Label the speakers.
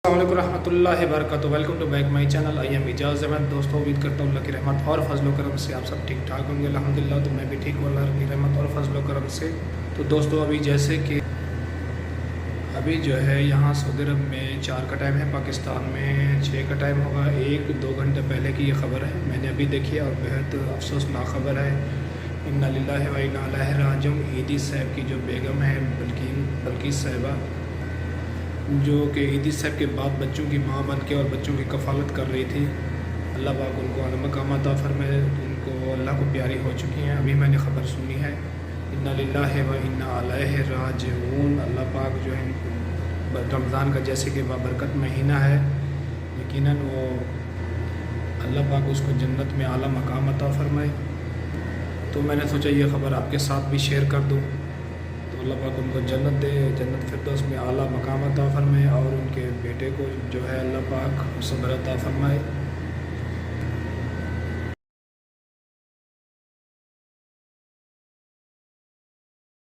Speaker 1: السلام علیکم ورحمۃ اللہ وبرکاتہ۔ Welcome to back my channel I am Ijaz Ahmad. دوستوں امید کرتا ہوں اللہ کی رحمت اور فضل و کرم سے آپ سب ٹھیک ٹھاک ہوں گے الحمدللہ۔ تو میں بھی ٹھیک ہوں اللہ کی رحمت اور فضل و کرم سے۔ تو دوستوں ابھی جیسے کہ جو ہے یہاں سعودی عرب میں 4 کا ٹائم ہے، پاکستان میں 6 کا ٹائم ہوگا۔ 1-2 گھنٹے پہلے کی یہ خبر ہے، میں نے ابھی دیکھی اور بہت افسوسناک خبر ہے۔ انا للہ و انا الیہ راجعون۔ عیدی صاحب کی جو بیگم ہے بلقیس صاحبہ، جو کہ عیدی صاحب کے بعد بچوں کی ماں بن کے اور بچوں کی کفالت کر رہی تھی، اللہ پاک ان کو اعلی مقام عطا فرمائے، ان کو اللہ کو پیاری ہو چکی ہیں۔ ابھی میں نے خبر سنی ہے، انا للہ و انا الیہ راجعون۔ اللہ پاک جو ہے رمضان کا جیسے کہ بابرکت مہینہ ہے، یقیناً وہ اللہ پاک اس کو جنت میں اعلیٰ مقام عطا فرمائے۔ تو میں نے سوچا یہ خبر آپ کے ساتھ بھی شیئر کر دوں، تو اللہ پاک ان کو جنت دے، جنت فردوس میں اعلیٰ مقام عطا فرمائے، اور ان کے بیٹے کو جو ہے اللہ پاک صبر عطا فرمائے۔